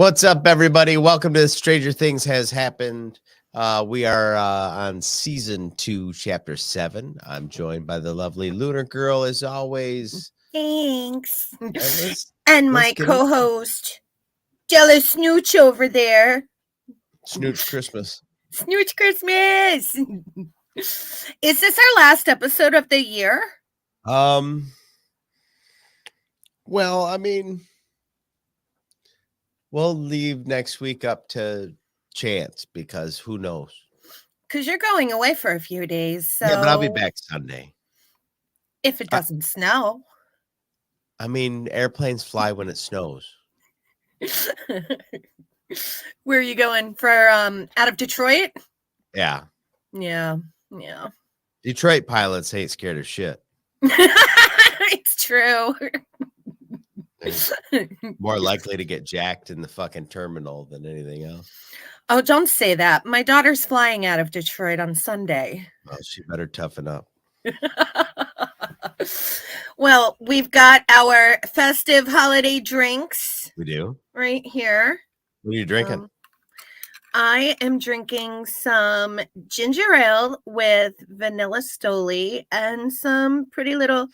What's up, everybody? Welcome to Stranger Things Has Happened. We are on season 2, chapter 7. I'm joined by the lovely Lunar Girl, as always. Thanks. And And my co-host, Jealous Snooch over there. Snooch Christmas. Snooch Christmas. Is this our last episode of the year? Well, I mean, we'll leave next week up to chance because who knows? Because you're going away for a few days. So yeah, but I'll be back Sunday. If it doesn't snow. I mean, airplanes fly when it snows. Where are you going for out of Detroit? Yeah. Yeah. Detroit pilots ain't scared of shit. It's true. More likely to get jacked in the fucking terminal than anything else. Oh, don't say that. My daughter's flying out of Detroit on Sunday. Oh, she better toughen up. Well, we've got our festive holiday drinks. We do? Right here. What are you drinking? I am drinking some ginger ale with vanilla stoli and some pretty little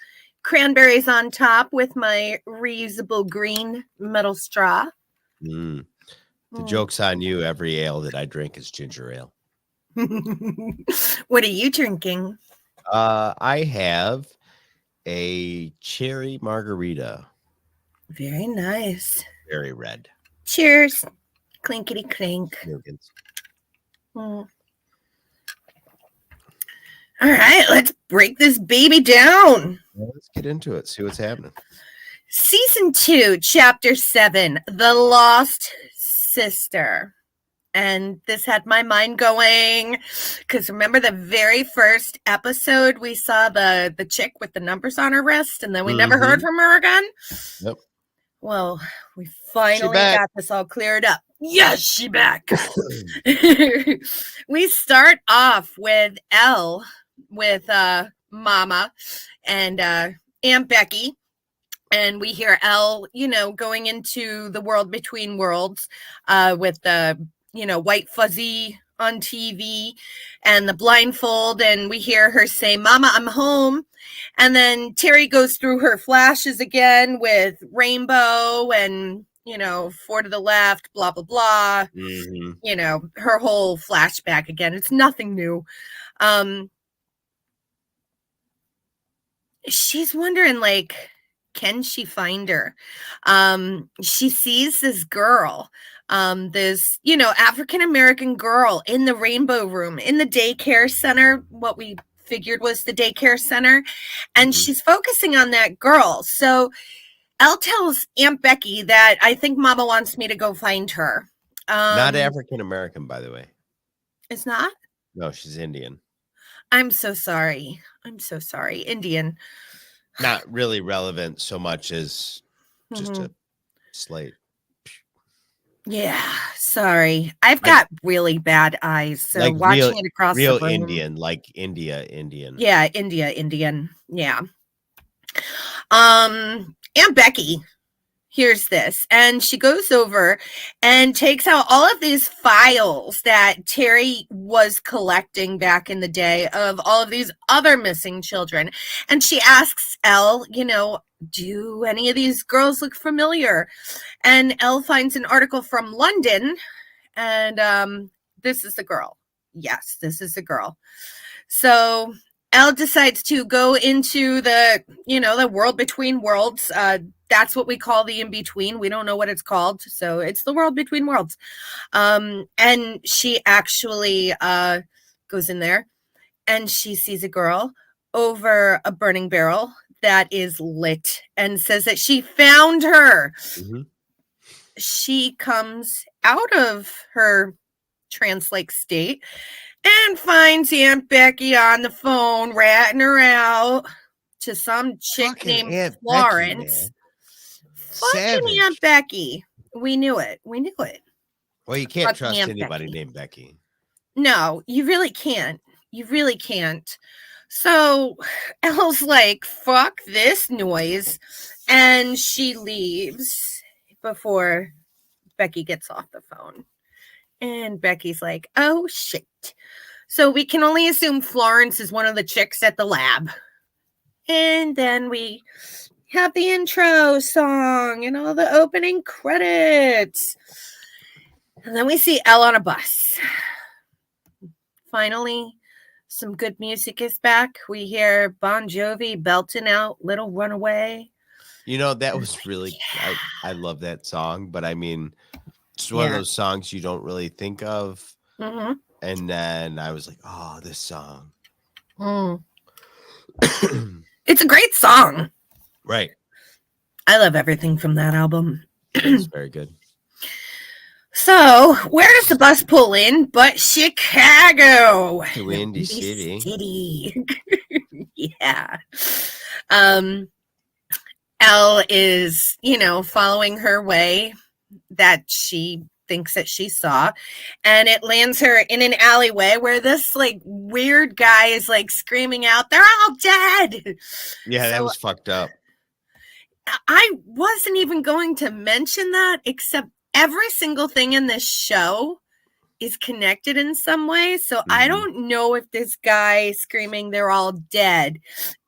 cranberries on top with my reusable green metal straw. The joke's on you. Every ale that I drink is ginger ale. What are you drinking? I have a cherry margarita. Very nice. Very red. Cheers. Clinkety clink. All right, let's break this baby down. Well, let's get into it. See what's happening. Season 2, chapter 7, The Lost Sister. And this had my mind going because remember the very first episode we saw the chick with the numbers on her wrist and then we never heard from her again? Yep. Well, we finally got this all cleared up. Yes, she back. We start off with Elle with Mama and Aunt Becky. And we hear Elle, going into the world between worlds with the white fuzzy on TV and the blindfold. And we hear her say, Mama, I'm home. And then Terry goes through her flashes again with Rainbow and, 4 to the left, blah, blah, blah. Mm-hmm. Her whole flashback again. It's nothing new. She's wondering, can she find her? She sees this girl, this, African-American girl in the Rainbow Room, in the daycare center, what we figured was the daycare center. And she's focusing on that girl. So Elle tells Aunt Becky that I think Mama wants me to go find her. Not African-American, by the way. It's not? No, she's Indian. I'm so sorry. Indian. Not really relevant so much as just a slate. Yeah, sorry. I've got really bad eyes, so watching it across the room. Real Indian, like Indian. Yeah, Indian. Yeah. Aunt Becky hears this, and she goes over and takes out all of these files that Terry was collecting back in the day of all of these other missing children. And she asks Elle, do any of these girls look familiar? And Elle finds an article from London, and this is the girl. Yes, this is the girl. So Elle decides to go into the, the world between worlds. That's what we call the in-between. We don't know what it's called. So it's the world between worlds. And she actually goes in there and she sees a girl over a burning barrel that is lit and says that she found her. Mm-hmm. She comes out of her trance-like state and finds Aunt Becky on the phone, ratting her out to some chick named Aunt Florence. Fucking Aunt Becky. We knew it. Well, you can't trust anybody named Becky. No, you really can't. So Elle's like, fuck this noise. And she leaves before Becky gets off the phone. And Becky's like, oh, shit. So we can only assume Florence is one of the chicks at the lab. And then we have the intro song and all the opening credits. And then we see Elle on a bus. Finally, some good music is back. We hear Bon Jovi belting out Little Runaway. That was really, I love that song, but I mean, it's one of those songs you don't really think of. Mm-hmm. And then I was like, oh, this song. It's a great song. Right. I love everything from that album. It's very good. So, where does the bus pull in but Chicago? To Windy City. Yeah. Elle is, following her way that she thinks that she saw, and it lands her in an alleyway where this weird guy is screaming out, they're all dead. Yeah, that was fucked up. I wasn't even going to mention that, except every single thing in this show is connected in some way. So I don't know if this guy screaming they're all dead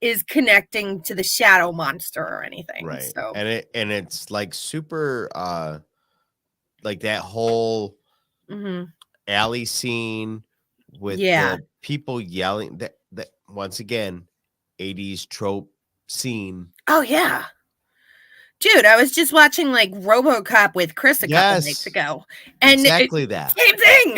is connecting to the shadow monster or anything. Right. So and it's super that whole alley scene with the people yelling, that once again 80s trope scene. Oh yeah. Dude, I was just watching RoboCop with Chris a couple nights ago. And exactly that. Same thing.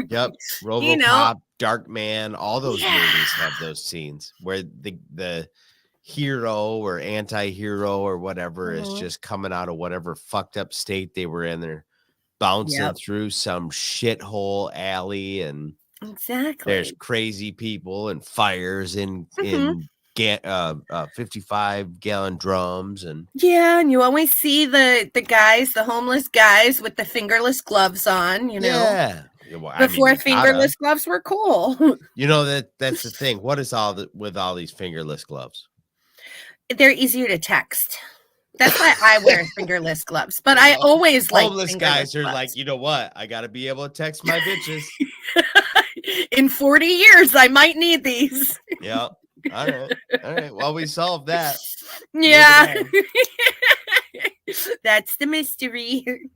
Yep. RoboCop, Darkman, all those movies have those scenes where the hero or anti-hero or whatever is just coming out of whatever fucked up state they were in. They're bouncing through some shithole alley, and there's crazy people and fires in 55-gallon drums, and you always see the guys, the homeless guys with the fingerless gloves on, well, before fingerless gloves were cool. That's the thing. What is with all these fingerless gloves? They're easier to text. That's why I wear fingerless gloves, but I always like homeless guys are gloves. You know what, I gotta be able to text my bitches. In 40 years I might need these. Yep. All right. Well, we solved that. Yeah. That's the mystery.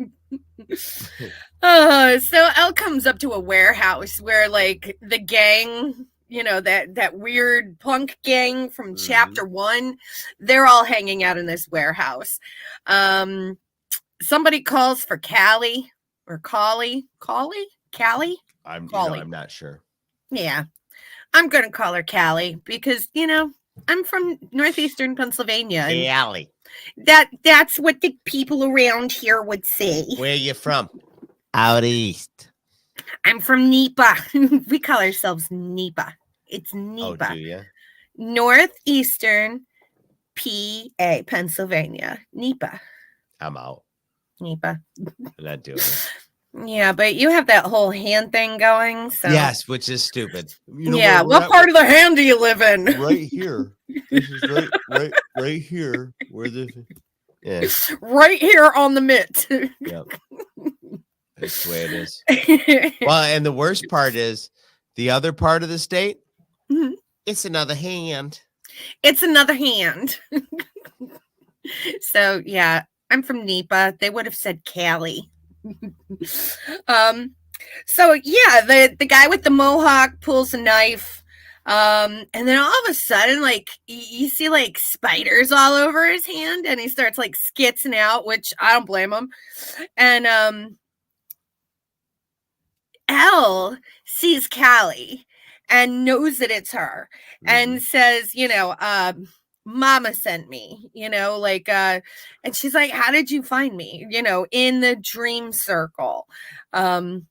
So Elle comes up to a warehouse where the gang, that weird punk gang from chapter 1, they're all hanging out in this warehouse. Somebody calls for Callie or Callie. I'm not sure. Yeah. I'm going to call her Callie because, I'm from northeastern Pennsylvania. Callie. That's what the people around here would say. Where are you from? Out east. I'm from NEPA. We call ourselves NEPA. It's NEPA. Oh, do you? Northeastern PA, Pennsylvania. NEPA. I'm out. NEPA. I'm not doing it. Yeah, but you have that whole hand thing going. So yes, which is stupid. What part of the hand do you live in? Right here. This is right here. Where this? Yeah. Right here on the mitt. Yep. That's the way it is. Well, and the worst part is the other part of the state. Mm-hmm. It's another hand. It's another hand. So yeah, I'm from NEPA. They would have said Callie. So yeah, the guy with the mohawk pulls a knife, and then all of a sudden you see spiders all over his hand, and he starts skitzing out, which I don't blame him. And Elle sees Callie and knows that it's her, and says, Mama sent me, and she's like, how did you find me? In the dream circle. And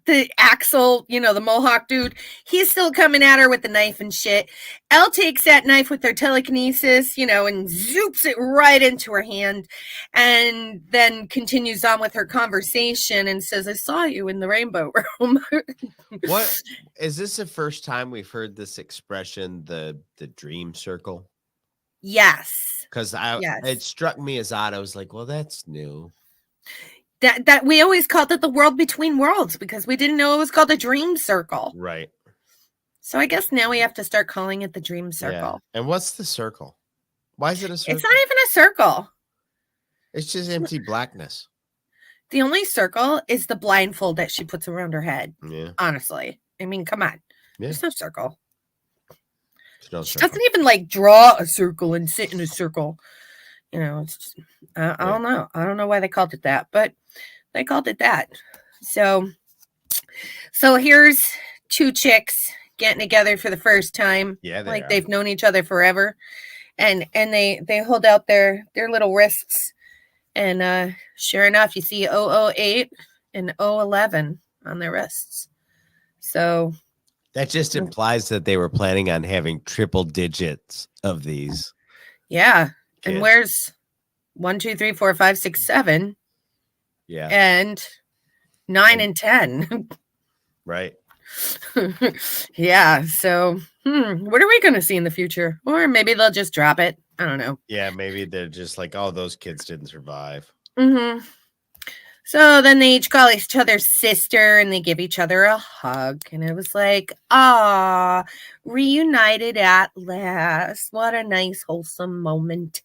the Axel, the Mohawk dude, he's still coming at her with the knife and shit. Elle takes that knife with her telekinesis, and zoops it right into her hand, and then continues on with her conversation and says, I saw you in the rainbow room. What is this the first time we've heard this expression, the dream circle? Yes. Because it struck me as odd. I was like, well, that's new. That we always called it the world between worlds because we didn't know it was called the dream circle. Right. So I guess now we have to start calling it the dream circle. Yeah. And what's the circle? Why is it a circle? It's not even a circle. It's just empty blackness. The only circle is the blindfold that she puts around her head. Yeah. Honestly. I mean, come on. Yeah. There's no circle. No she circle. doesn't even like draw a circle and sit in a circle. You know, it's just, I don't know. I don't know why they called it that, but they called it that. So here's two chicks getting together for the first time. Yeah, they've known each other forever, and they hold out their little wrists, and sure enough, you see 008 and 011 on their wrists. So that just implies that they were planning on having triple digits of these. Yeah. Kids. And where's 1, 2, 3, 4, 5, 6, 7? Yeah. And 9 and 10. Right. Yeah. So, what are we going to see in the future? Or maybe they'll just drop it. I don't know. Yeah. Maybe they're just like, oh, those kids didn't survive. Mm-hmm. So then they each call each other sister and they give each other a hug. And it was like, reunited at last. What a nice, wholesome moment.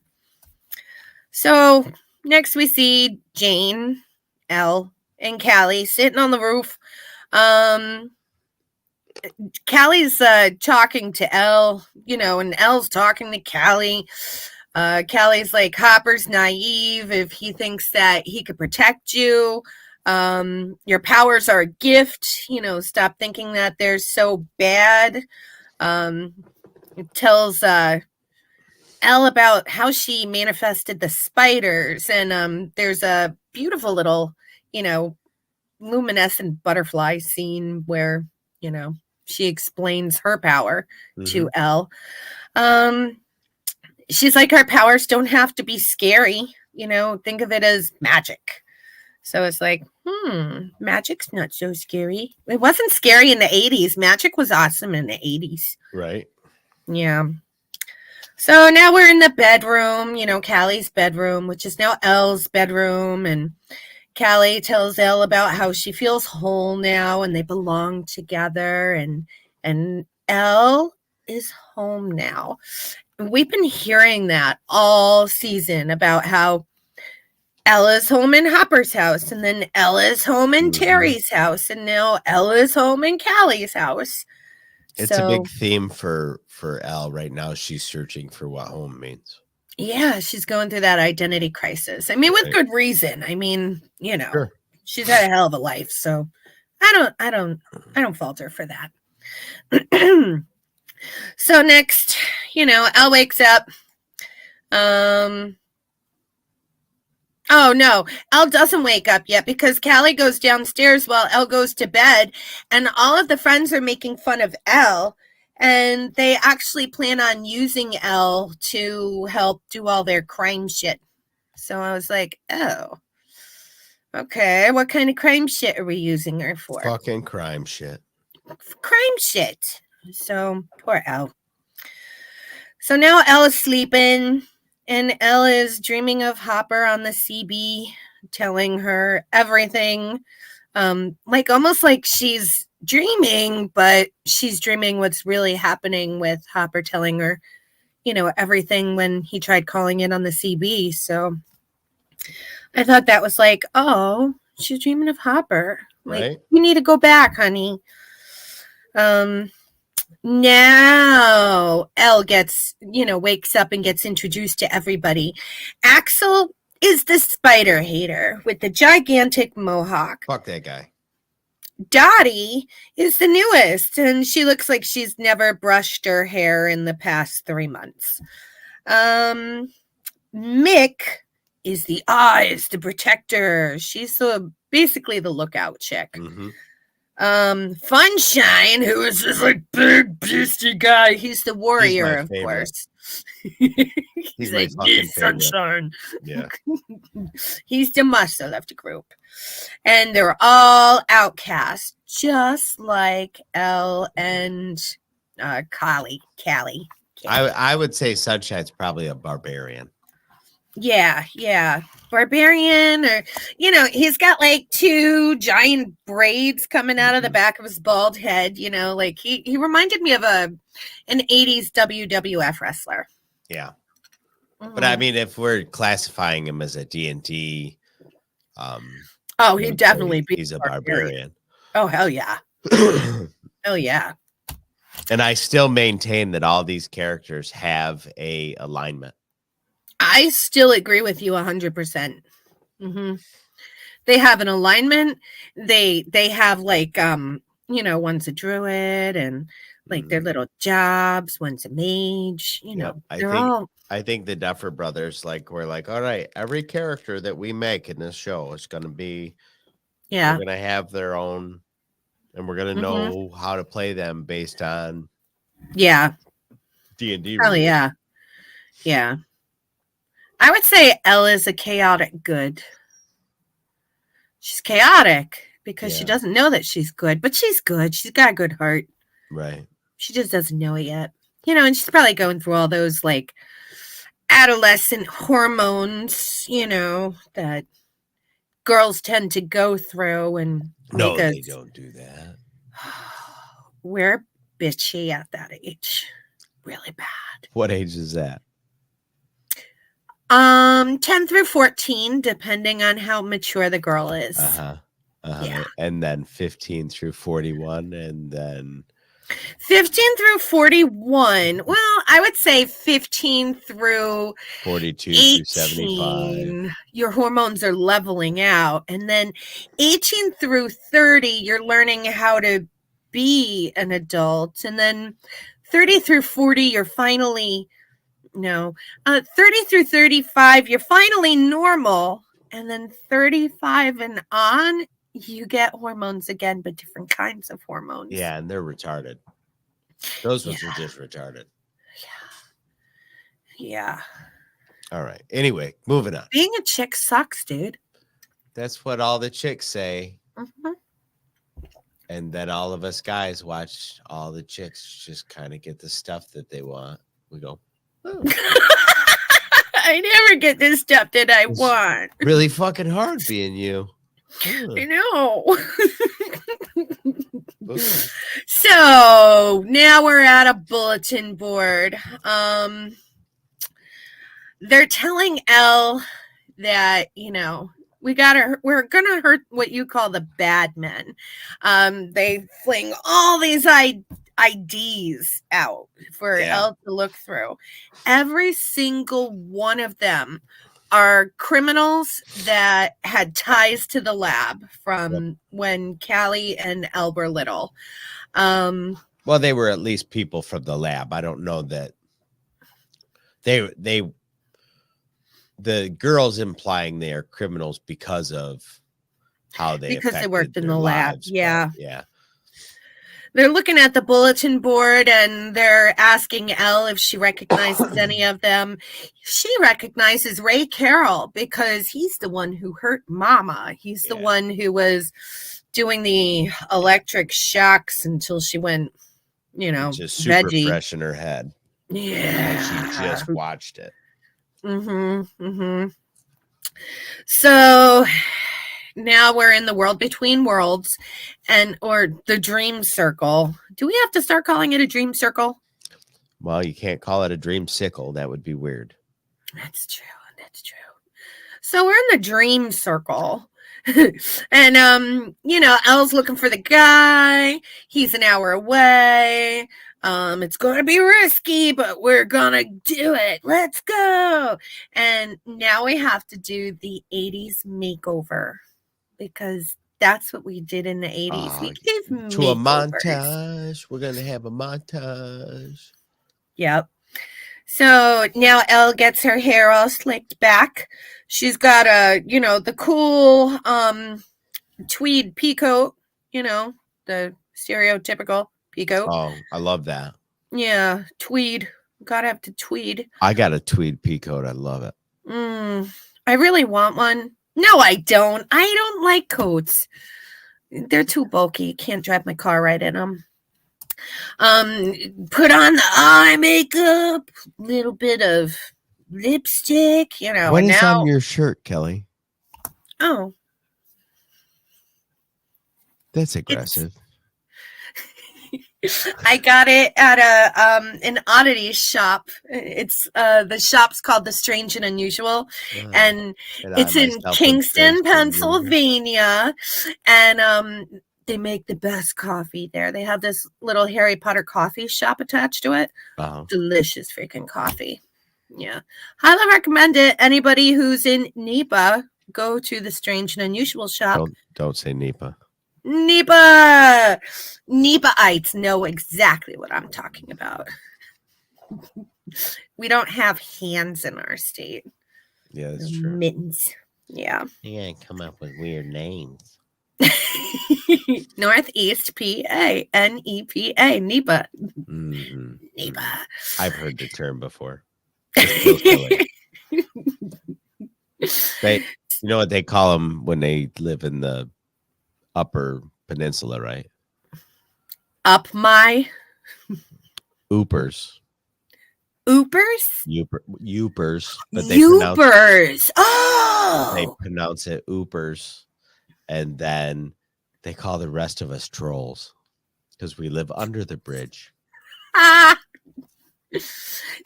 So next we see Jane, Elle, and Callie sitting on the roof. Callie's talking to Elle, and Elle's talking to Callie. Callie's like, Hopper's naive if he thinks that he could protect you. Your powers are a gift. Stop thinking that they're so bad. It tells Elle about how she manifested the spiders. And there's a beautiful little, luminescent butterfly scene where, she explains her power to Elle. She's like, our powers don't have to be scary. Think of it as magic. So it's like, magic's not so scary. It wasn't scary in the 80s. Magic was awesome in the 80s. Right. Yeah. So now we're in the bedroom, Callie's bedroom, which is now Elle's bedroom. And Callie tells Elle about how she feels whole now and they belong together. And Elle is home now. We've been hearing that all season about how Ella's home in Hopper's house, and then Ella's home in Terry's house, and now Ella's home in Callie's house. It's a big theme for Elle right now. She's searching for what home means. Yeah, she's going through that identity crisis. I mean, with good reason. I mean, sure. She's had a hell of a life, so I don't fault her for that. So next, Elle wakes up. Oh no, Elle doesn't wake up yet because Callie goes downstairs while Elle goes to bed, and all of the friends are making fun of Elle, and they actually plan on using Elle to help do all their crime shit. So I was like, oh, okay, what kind of crime shit are we using her for? Fucking crime shit. Crime shit. So poor Elle. So now Elle is sleeping, and Elle is dreaming of Hopper on the CB, telling her everything. Almost like she's dreaming, but she's dreaming what's really happening with Hopper telling her, everything when he tried calling in on the CB. So I thought that was like, oh, she's dreaming of Hopper. Like, right? You need to go back, honey. Now Elle wakes up and gets introduced to everybody. Axel is the spider hater with the gigantic mohawk. Fuck that guy. Dottie is the newest, and she looks like she's never brushed her hair in the past 3 months. Mick is the eyes, the protector. She's basically the lookout chick. Mm-hmm. Funshine, who is this big beastie guy, he's the warrior, of course. he's like, fucking Sunshine. Yeah. He's the muscle of the group. And they're all outcasts, just like Elle and Callie. I would say Sunshine's probably a barbarian. Yeah. Barbarian, or he's got like 2 giant braids coming out of the back of his bald head. Like he reminded me of an 80s WWF wrestler. Yeah. But I mean, if we're classifying him as a D&D, he'd definitely be. He's a barbarian. Oh, hell yeah. Hell yeah. And I still maintain that all these characters have a alignment. I still agree with you 100%. They have an alignment. They have like one's a druid and like their little jobs. One's a mage. I think the Duffer Brothers we're like, all right, every character that we make in this show is going to be, we're going to have their own, and we're going to know how to play them based on D&D. Oh yeah. I would say Elle is a chaotic good. She's chaotic because she doesn't know that she's good, but she's good. She's got a good heart. Right. She just doesn't know it yet. And she's probably going through all those like adolescent hormones, that girls tend to go through and no, they don't do that. We're bitchy at that age. Really bad. What age is that? 10 through 14, depending on how mature the girl is. Yeah. And then 15 through 41, and then 15 through 41. Well, I would say 15 through 42 18, through 75. Your hormones are leveling out. And then 18 through 30, you're learning how to be an adult. And then 30 through 40, you're finally 30 through 35, you're finally normal. And then 35 and on, you get hormones again, but different kinds of hormones. Yeah, and they're retarded. Those ones are just retarded. Yeah. All right. Anyway, moving on. Being a chick sucks, dude. That's what all the chicks say. And then all of us guys watch all the chicks just kind of get the stuff that they want. We go, oh. I never get this stuff that I want. Really fucking hard being you. I know. So now we're at a bulletin board. They're telling Elle that, we're gonna hurt what you call the bad men. They fling all these IDs out for Elle to look through. Every single one of them are criminals that had ties to the lab from when Callie and Elle were little. Well, they were at least people from the lab. I don't know that the girls implying they are criminals because of how they worked in the lab. Yeah. Yeah. They're looking at the bulletin board and they're asking Elle if she recognizes any of them. She recognizes Ray Carroll because he's the one who hurt Mama. He's the one who was doing the electric shocks until she went, just super veggie. Fresh in her head. Yeah. She just watched it. So now we're in the world between worlds or the dream circle. Do we have to start calling it a dream circle? Well, you can't call it a dream sickle. That would be weird. That's true. So we're in the dream circle. And Elle's looking for the guy. He's an hour away. It's going to be risky, but we're going to do it. Let's go. And now we have to do the 80s makeover because that's what we did in the 80s. We gave to a montage. We're going to have a montage. Yep. So now Elle gets her hair all slicked back. She's got the cool tweed peacoat, the stereotypical peacoat. Oh, I love that. Yeah, tweed. Gotta have to tweed. I got a tweed peacoat. I love it. I really want one. No, I don't. I don't like coats. They're too bulky. Can't drive my car right in them. Put on the eye makeup, little bit of lipstick, you know, What and is now, on your shirt, Kelly? oh, That's it's aggressive. I got it at an oddity shop. It's the shop's called The Strange and Unusual, and And I it's in myself am strange Kingston, and unusual. Pennsylvania, and they make the best coffee there. They have this little Harry Potter coffee shop attached to it. Uh-huh. Delicious freaking coffee. Yeah, highly recommend it. Anybody who's in NEPA, go to The Strange and Unusual shop. Don't say Nipa. Nepaites know exactly what I'm talking about. We don't have hands in our state. Yeah, that's true. Mittens. Yeah. Yeah, come up with weird names. Northeast PA. NEPA. NEPA. Mm-hmm. NEPA. I've heard the term before. It's still silly. You know what they call them when they live in the upper peninsula, right? Up my Oopers. Oopers? Youpers. But Youpers. They Oh! pronounce it oopers. And then they call the rest of us trolls because we live under the bridge. Ah!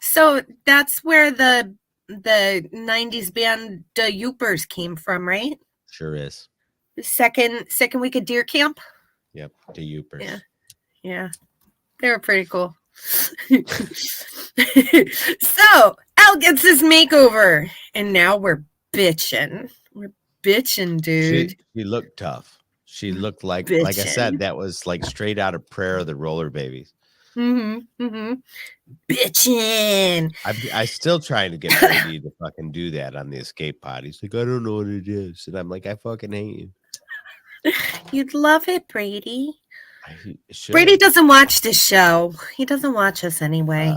So that's where the 90s band The Youpers came from, right? Sure is. The second week of deer camp. Yep, the Youpers. Yeah, they were pretty cool. So Al gets his makeover, and now we're bitching. We're bitching, dude. She looked tough. She looked like I Bitchin'. said, that was like straight out of Prayer of the Roller Babies. Bitchin'. I still trying to get Brady to fucking do that on the escape pod. He's like, I don't know what it is. And I'm like, I fucking hate you. You'd love it, Brady. Should. Brady doesn't watch this show. He doesn't watch us anyway.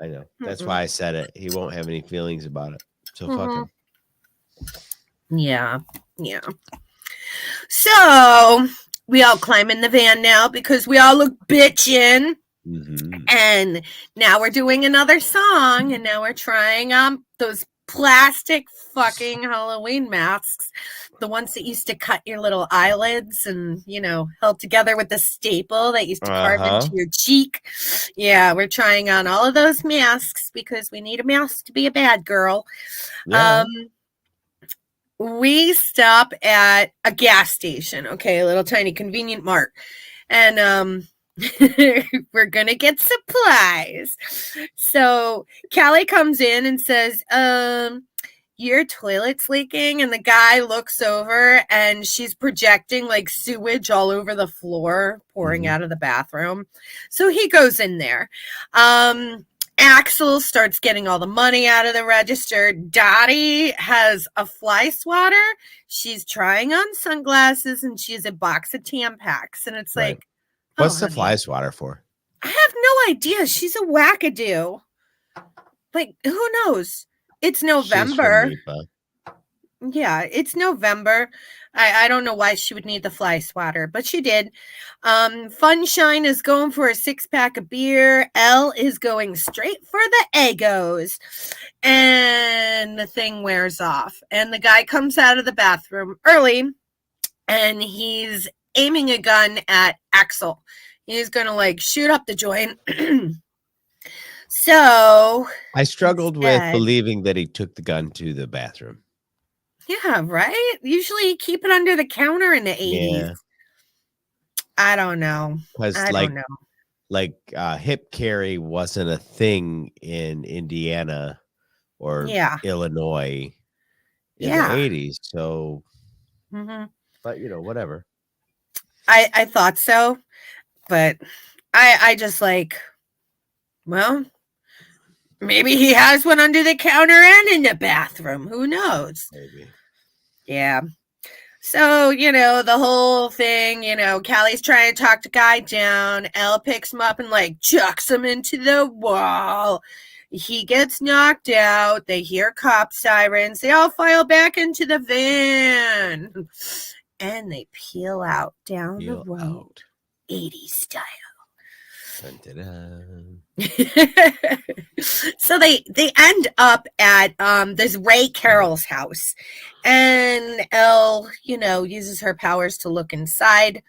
I know. That's why I said it. He won't have any feelings about it. So fuck him. Yeah. So we all climb in the van now because we all look bitchin'. And now we're doing another song, and now we're trying those plastic fucking Halloween masks, the ones that used to cut your little eyelids and, you know, held together with the staple that used to carve into your cheek. Yeah, we're trying on all of those masks because we need a mask to be a bad girl. Yeah. We stop at a gas station, okay, a little tiny convenient mart, and we're gonna get supplies. So Callie comes in and says, your toilet's leaking, and the guy looks over and she's projecting like sewage all over the floor pouring out of the bathroom. So he goes in there. Axel starts getting all the money out of the register. Dottie has a fly swatter. She's trying on sunglasses, and she has a box of Tampax, and it's like, what's the fly swatter for? I have no idea. She's a wackadoo. Like, who knows? It's November. Yeah, it's November. I don't know why she would need the fly swatter, but she did. Funshine is going for a 6-pack of beer. Elle is going straight for the Eggos. And the thing wears off. And the guy comes out of the bathroom early, and he's aiming a gun at Axel. He's going to like shoot up the joint. So I struggled with believing that he took the gun to the bathroom. Yeah, right? Usually you keep it under the counter in the 80s. Yeah. I don't know. Because like hip carry wasn't a thing in Indiana or Illinois in the 80s. So, but you know, whatever. I thought so, but I just like, well, maybe he has one under the counter and in the bathroom. Who knows? Maybe. Yeah. So, you know, the whole thing, you know, Callie's trying to talk the guy down. Elle picks him up and like chucks him into the wall. He gets knocked out. They hear cop sirens. They all file back into the van. And they peel out down the road. 80s style. Dun-dun-dun. So they end up at this Ray Carroll's house, and Elle, uses her powers to look inside.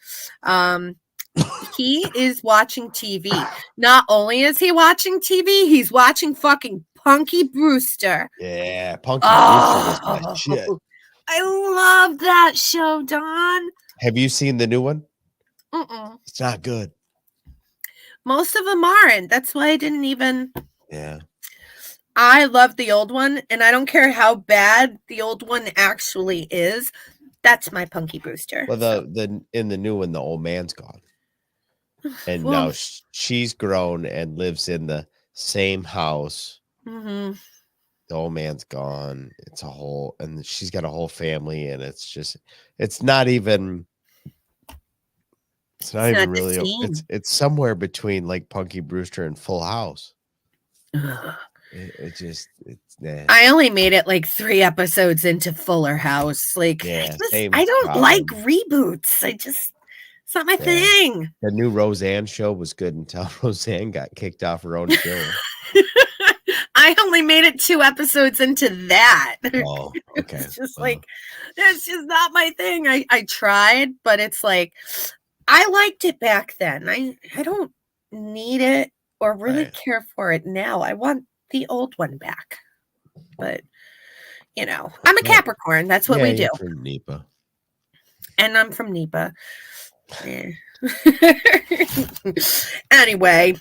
He is watching TV. Not only is he watching TV, he's watching fucking Punky Brewster. Yeah, Punky Brewster was my shit. I love that show, Don. Have you seen the new one? Mm-mm. It's not good. Most of them aren't. That's why I didn't even. Yeah. I love the old one, and I don't care how bad the old one actually is. That's my Punky Brewster. Well, the in the new one, the old man's gone, and now she's grown and lives in the same house. Mm-hmm. The old man's gone. And she's got a whole family, and it's not even really. It's somewhere between like Punky Brewster and Full House. It's nah. I only made it like 3 episodes into Fuller House. Like, yeah, I don't like reboots. It's not my thing. The new Roseanne show was good until Roseanne got kicked off her own show. I only made it 2 episodes into that. Oh, okay. It's just it's just not my thing. I tried, but it's like, I liked it back then. I don't need it or really care for it now. I want the old one back. But, I'm a Capricorn. That's what we do. You're from NEPA. And I'm from NEPA. Anyway,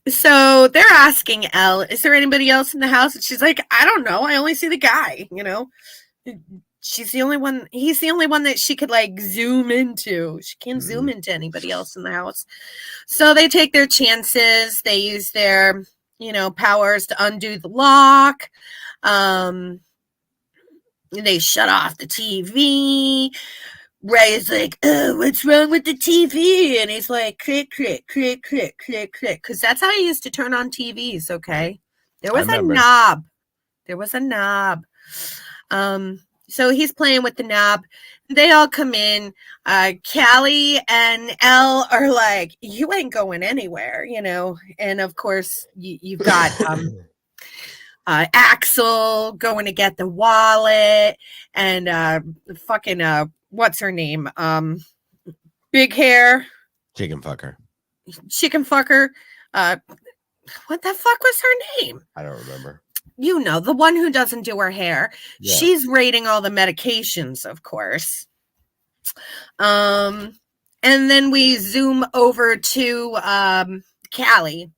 so they're asking Elle, is there anybody else in the house? And she's like, I don't know. I only see the guy, She's the only one. He's the only one that she could like zoom into. She can't zoom into anybody else in the house. So they take their chances. They use their, powers to undo the lock. They shut off the TV. Ray's like, oh, what's wrong with the TV? And he's like, click, click, click, click, click, click. Because that's how he used to turn on TVs, okay? There was a knob. So he's playing with the knob. They all come in. Callie and Elle are like, you ain't going anywhere, And of course, you've got Axel going to get the wallet, and fucking what's her name? Big hair. Chicken fucker. What the fuck was her name? I don't remember. The one who doesn't do her hair. Yeah. She's rating all the medications, of course. And then we zoom over to Callie.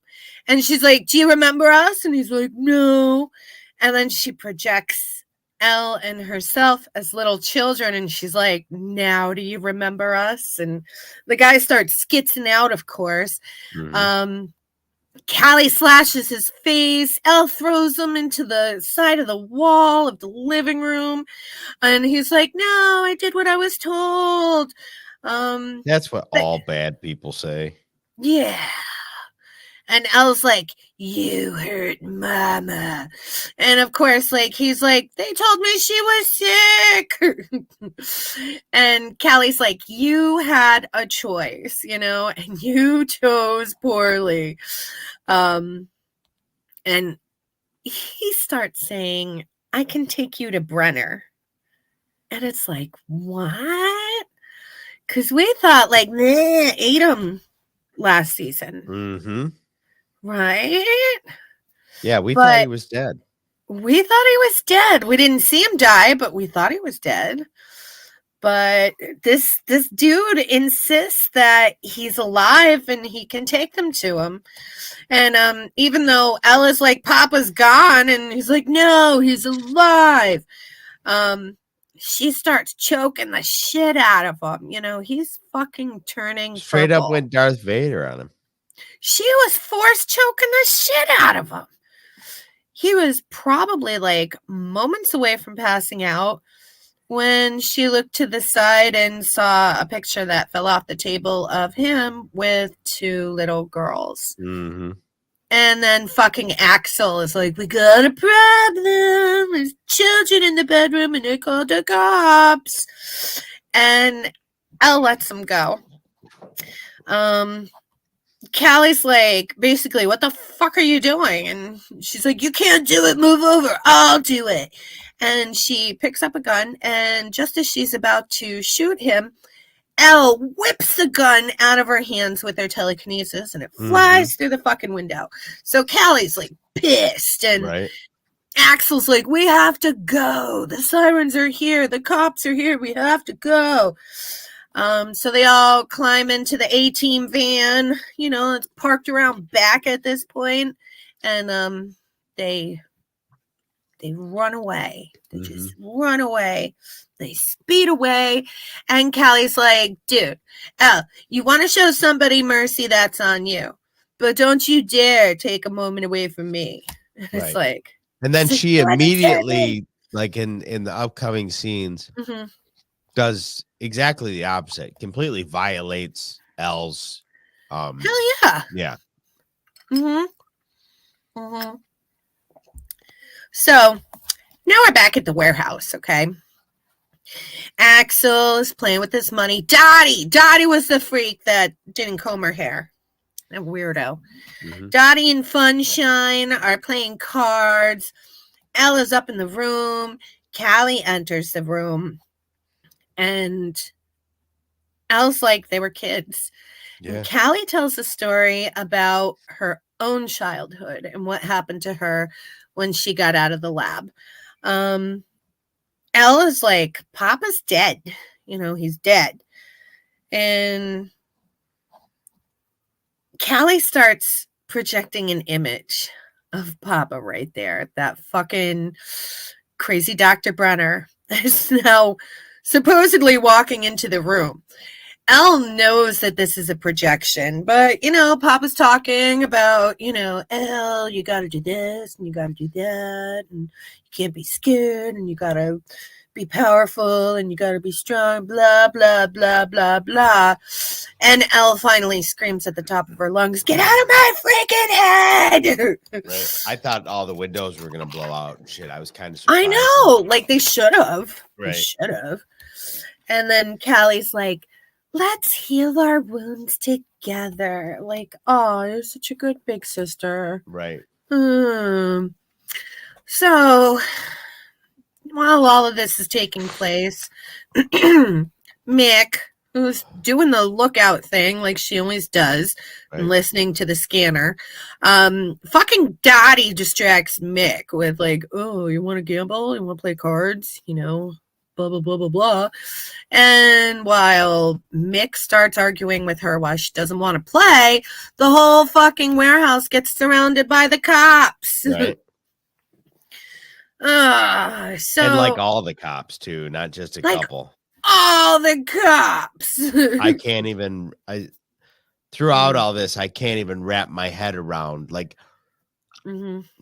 And she's like, do you remember us? And he's like, no. And then she projects Elle and herself as little children. And she's like, now do you remember us? And the guy starts skitzing out, of course. Mm-hmm. Callie slashes his face. Elle throws him into the side of the wall of the living room. And he's like, no, I did what I was told. That's what all bad people say. Yeah. And Elle's like, you hurt Mama. And of course, he's like, they told me she was sick. And Callie's like, you had a choice, and you chose poorly. And he starts saying, I can take you to Brenner. And it's like, what? Because we thought, ate him last season. Mm-hmm. Right? Yeah, we thought he was dead. We thought he was dead. We didn't see him die, but we thought he was dead. But this dude insists that he's alive and he can take them to him. And even though Ella's like, Papa's gone, and he's like, no, he's alive. She starts choking the shit out of him. He's fucking turning straight purple. Up went Darth Vader on him. She was force choking the shit out of him. He was probably moments away from passing out when she looked to the side and saw a picture that fell off the table of him with 2 little girls. Mm-hmm. And then fucking Axel is like, we got a problem. There's children in the bedroom and they called the cops. And Elle lets them go. Callie's like, basically, what the fuck are you doing? And she's like, you can't do it. Move over. I'll do it. And she picks up a gun, and just as she's about to shoot him, Elle whips the gun out of her hands with her telekinesis, and it flies through the fucking window. So Callie's like pissed, and Right. Axel's like, we have to go. The sirens are here. The cops are here. We have to go. So they all climb into the A-team van. You know, it's parked around back at this point, and they run away. They just run away. They speed away, and Callie's like, dude, you want to show somebody mercy, that's on you. But don't you dare take a moment away from me. Right. It's like, and then she immediately, like in the upcoming scenes, does exactly the opposite. Completely violates Elle's. Hell yeah. Yeah. So now we're back at the warehouse, okay? Axel is playing with his money. Dottie was the freak that didn't comb her hair. A weirdo. Dottie and Funshine are playing cards. Ella's up in the room. Callie enters the room. And Elle's like, they were kids. Yeah. And Callie tells a story about her own childhood and what happened to her when she got out of the lab. Ella's like, Papa's dead. You know, he's dead. And Callie starts projecting an image of Papa right there. That fucking crazy Dr. Brenner is now supposedly walking into the room. Elle knows that this is a projection, but, you know, Papa's talking about, you know, Elle, you got to do this and you got to do that, and you can't be scared, and you got to be powerful, and you got to be strong, blah, blah, blah, blah, blah. And Elle finally screams at the top of her lungs, get out of my freaking head! Right. I thought all the windows were going to blow out and shit. I was kind of surprised. I know, like they should have. Right. They should have. And then Callie's like, let's heal our wounds together. Like, oh, you're such a good big sister. Right. So, while all of this is taking place, Mick, who's doing the lookout thing like she always does, and listening to the scanner, fucking Dottie distracts Mick with like, oh, you want to gamble? You want to play cards? You know, blah, blah, blah, blah, blah. And while Mick starts arguing with her why she doesn't want to play, the whole fucking warehouse gets surrounded by the cops. Right. So, and like all the cops too, not just a couple. All the cops. I can't even, throughout all this, I can't even wrap my head around, like,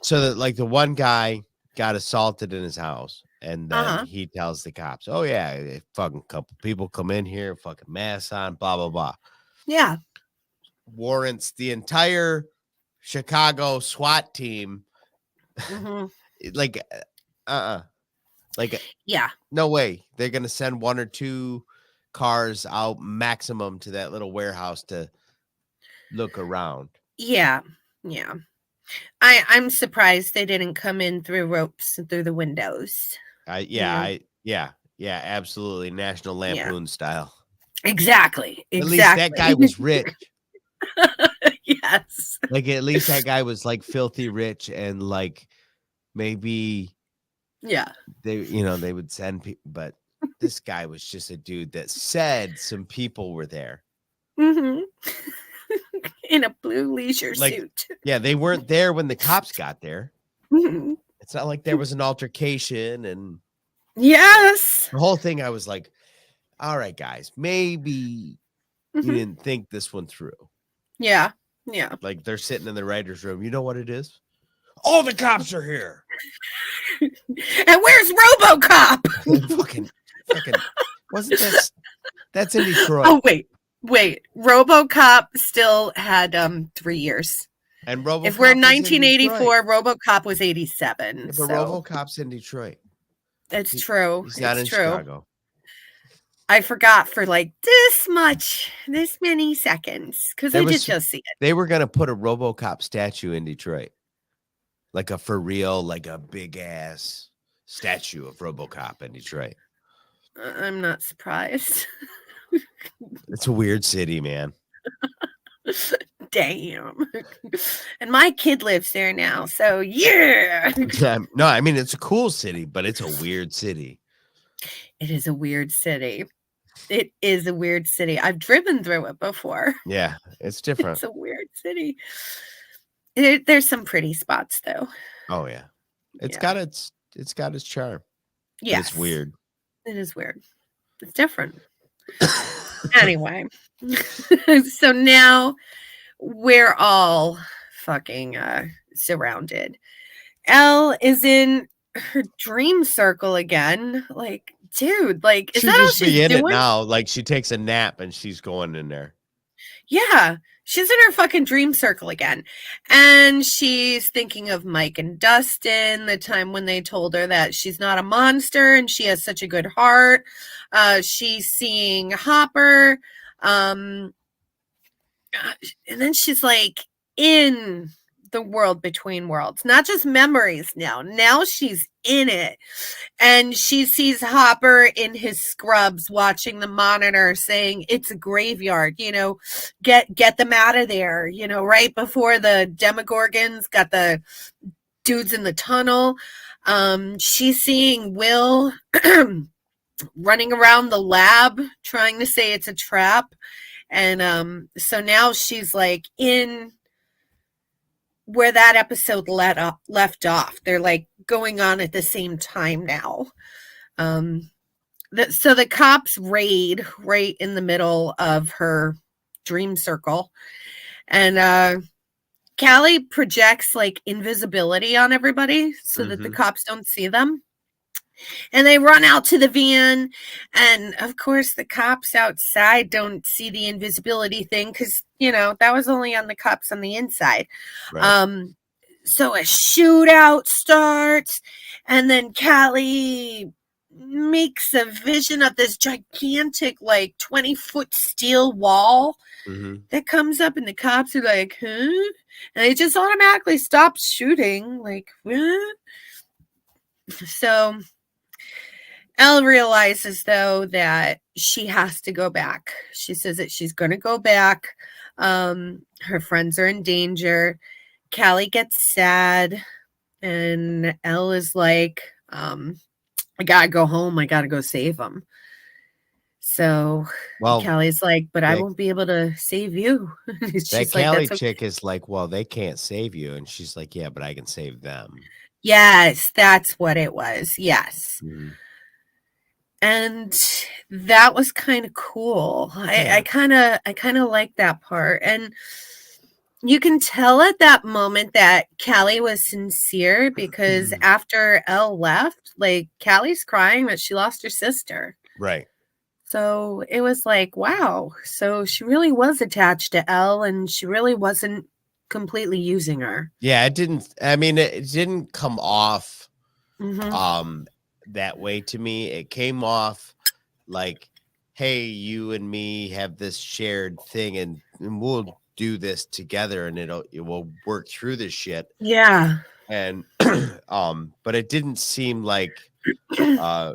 so that, like, the one guy got assaulted in his house. And then he tells the cops, oh, yeah, a fucking couple people come in here, fucking masks on, blah, blah, blah. Yeah. Warrants the entire Chicago SWAT team. Like, yeah. No way. They're going to send one or two cars out maximum to that little warehouse to look around. Yeah. Yeah. I'm surprised they didn't come in through ropes and through the windows. Yeah, absolutely. National Lampoon style. Exactly. At least that guy was rich. Yes. Like, at least that guy was like filthy rich, and like maybe they would send people, but this guy was just a dude that said some people were there. In a blue leisure suit. Yeah, they weren't there when the cops got there. It's not like there was an altercation, and yes, the whole thing. I was like, all right, guys, maybe you didn't think this one through. Yeah. Like, they're sitting in the writer's room. You know what it is? All the cops are here. And where's RoboCop? fucking wasn't that's in Detroit. Oh, wait. RoboCop still had 3 years. And RoboCop, if we're 1984, RoboCop was 87. Yeah, but RoboCop's in Detroit. It's true. He's not in Chicago. I forgot for like this many seconds because I did just see it. They were gonna put a RoboCop statue in Detroit, like a for real, like a big ass statue of RoboCop in Detroit. I'm not surprised. It's a weird city, man. Damn. And my kid lives there now, so yeah. No, I mean it's a cool city, but it's a weird city. It is a weird city. It is a weird city. I've driven through it before. Yeah, it's different. It's a weird city. There's some pretty spots though. Oh yeah. It's got its charm. Yeah. It's weird. It is weird. It's different. Anyway. So now we're all fucking surrounded. Elle is in her dream circle again. Like, dude, like, is that all she's in doing? It now? Like, she takes a nap and she's going in there. Yeah, she's in her fucking dream circle again. And she's thinking of Mike and Dustin, the time when they told her that she's not a monster and she has such a good heart. She's seeing Hopper. And then she's like in the world between worlds, not just memories now she's in it, and she sees Hopper in his scrubs watching the monitor saying it's a graveyard, get them out of there, right before the Demogorgons got the dudes in the tunnel. She's seeing Will running around the lab trying to say it's a trap. And so now she's like in where that episode left off. They're like going on at the same time now. So the cops raid right in the middle of her dream circle. And Callie projects like invisibility on everybody so that the cops don't see them. And they run out to the van, and of course the cops outside don't see the invisibility thing because that was only on the cops on the inside. Right. So a shootout starts, and then Callie makes a vision of this gigantic, like 20-foot steel wall that comes up, and the cops are like, huh? And they just automatically stop shooting, like, what? So Elle realizes, though, that she has to go back. She says that she's going to go back. Her friends are in danger. Callie gets sad, and Elle is like, I got to go home. I got to go save them. So Callie's like, but I won't be able to save you. That Callie chick is like, well, they can't save you. And she's like, yeah, but I can save them. Yes, that's what it was. Yes. Mm-hmm. And that was kind of cool. Yeah. I kind of like that part. And you can tell at that moment that Callie was sincere because after Elle left, like Callie's crying that she lost her sister. Right. So it was like, wow. So she really was attached to Elle and she really wasn't completely using her. Yeah, it didn't come off that way to me. It came off like, hey, you and me have this shared thing and we'll do this together and it will work through this shit. Yeah. And but it didn't seem like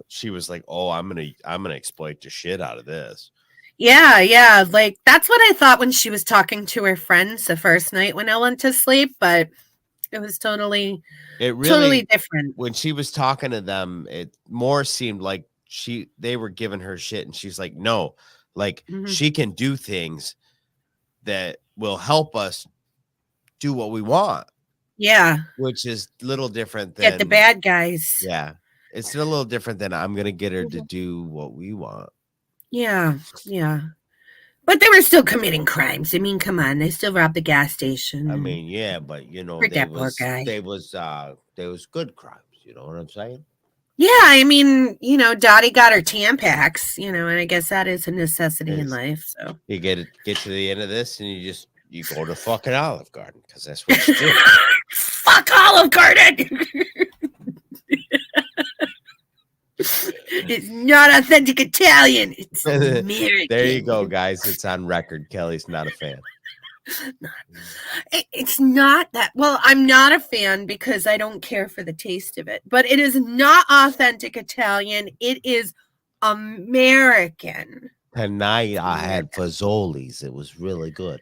she was like, oh, I'm gonna exploit the shit out of this. Yeah. Like that's what I thought when she was talking to her friends the first night when Elle went to sleep, but it was totally different. When she was talking to them, it more seemed like they were giving her shit, and she's like, no, like she can do things that will help us do what we want. Yeah. Which is a little different than get the bad guys. Yeah. It's a little different than I'm gonna get her to do what we want. Yeah. But they were still committing crimes. I mean, come on, they still robbed the gas station. I mean, yeah, but they was good crimes, you know what I'm saying? Yeah, I mean, Dottie got her Tampax, and I guess that is a necessity in life. So you get to the end of this and you go to fucking Olive Garden because that's what you do. Fuck Olive Garden. It's not authentic Italian. It's American. There you go, guys. It's on record. Kelly's not a fan. It's not that. Well, I'm not a fan because I don't care for the taste of it. But it is not authentic Italian. It is American. Tonight I had Fazoli's. It was really good.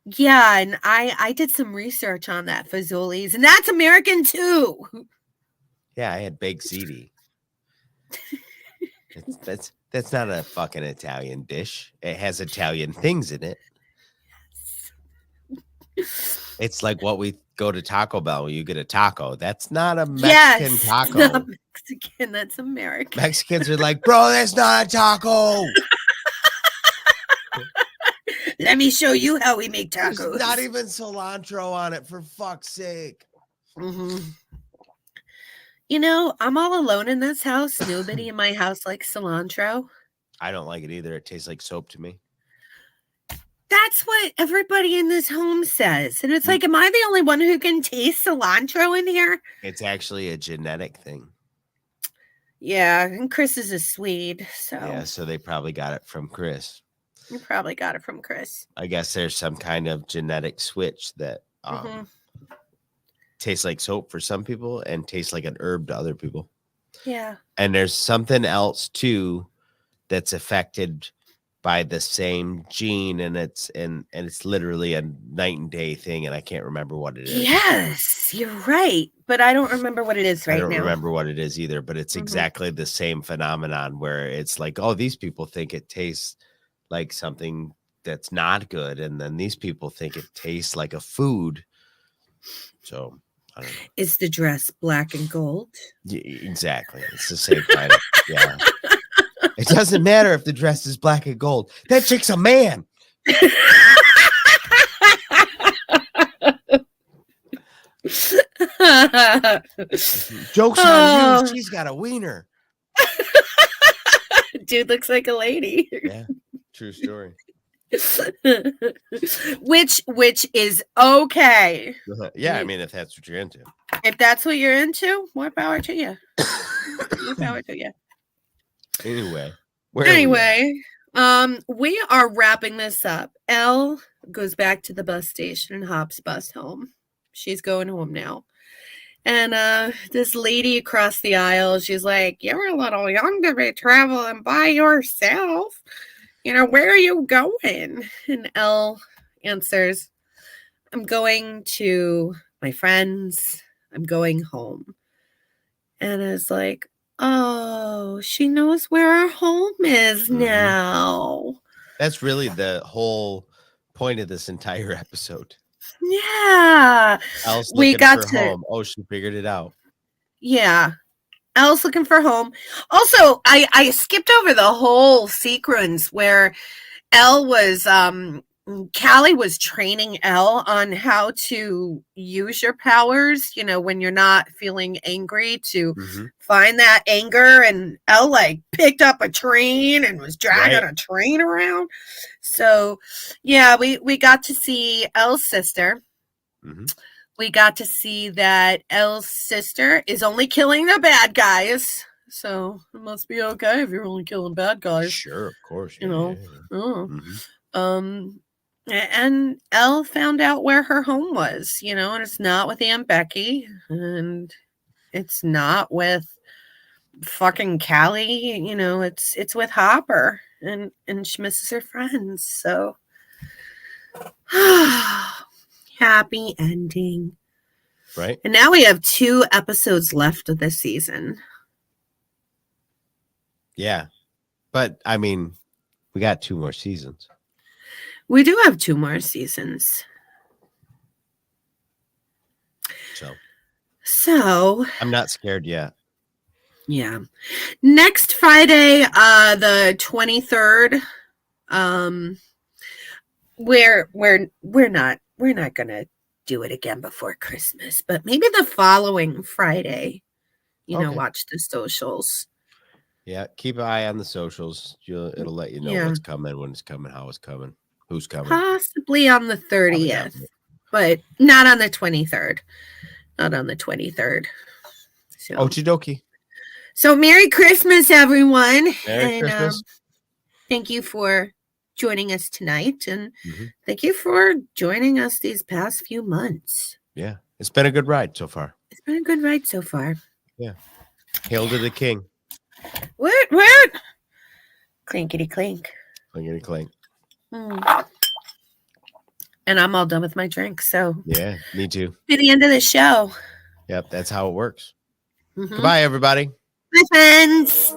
Yeah, and I did some research on that Fazoli's, and that's American too. Yeah, I had baked ziti. That's not a fucking Italian dish. It has Italian things in it. It's like what we go to Taco Bell. You get a taco. That's not a Mexican taco. It's not Mexican. That's American. Mexicans are like, bro, that's not a taco. Let me show you how we make tacos. There's not even cilantro on it, for fuck's sake. Mm-hmm. You know, I'm all alone in this house. Nobody in my house likes cilantro. I don't like it either. It tastes like soap to me. That's what everybody in this home says. And it's like, am I the only one who can taste cilantro in here? It's actually a genetic thing. Yeah, and Chris is a Swede, so. Yeah, so they probably got it from Chris. You probably got it from Chris. I guess there's some kind of genetic switch that tastes like soap for some people and tastes like an herb to other people. Yeah. And there's something else too that's affected by the same gene, and it's literally a night and day thing, and I can't remember what it is. Yes, you're right, but I don't remember what it is right now. I don't remember what it is either, but it's exactly the same phenomenon where it's like, oh, these people think it tastes like something that's not good, and then these people think it tastes like a food. So I don't know. Is the dress black and gold? Yeah, exactly. It's the same kind of yeah. It doesn't matter if the dress is black and gold. That chick's a man. Joke's on you. She's got a wiener. Dude looks like a lady. Yeah, true story. which is okay. Yeah, I mean, if that's what you're into. If that's what you're into, more power to you. More power to you. Anyway, we are wrapping this up. Elle goes back to the bus station and hops bus home. She's going home now. And this lady across the aisle, she's like, "You're a little young to be traveling by yourself. You know, where are you going?" And Elle answers, "I'm going to my friends. I'm going home." And it's like, oh, she knows where our home is now. That's really the whole point of this entire episode. Yeah. Elle's looking for home. Oh, she figured it out. Yeah. Elle's looking for home. Also, I skipped over the whole sequence where Elle was Callie was training Elle on how to use your powers, you know, when you're not feeling angry, to find that anger. And Elle like picked up a train and was dragging a train around. So yeah, we got to see Elle's sister. We got to see that Elle's sister is only killing the bad guys. So it must be okay if you're only killing bad guys. Sure, of course. You know. And Elle found out where her home was, you know, and it's not with Aunt Becky, and it's not with fucking Callie, you know, it's with Hopper, and she misses her friends. So happy ending. Right. And now we have 2 episodes left of this season. Yeah. But I mean, we got 2 more seasons. We do have 2 more seasons. So I'm not scared yet. Yeah. Next Friday, the 23rd, we're not gonna do it again before Christmas, but maybe the following Friday, you know, watch the socials. Yeah, keep an eye on the socials. It'll let you know what's coming, when it's coming, how it's coming, who's coming. Possibly on the 30th, but not on the 23rd. Not on the 23rd. So. Okie dokie. So Merry Christmas, everyone. Merry Christmas. Thank you for joining us tonight. And thank you for joining us these past few months. Yeah. It's been a good ride so far. It's been a good ride so far. Yeah. Hail to the king. What? Clinkety clink. Clinkety clink. And I'm all done with my drink. So yeah, me too. To the end of the show. Yep, that's how it works. Goodbye, everybody. Bye, friends.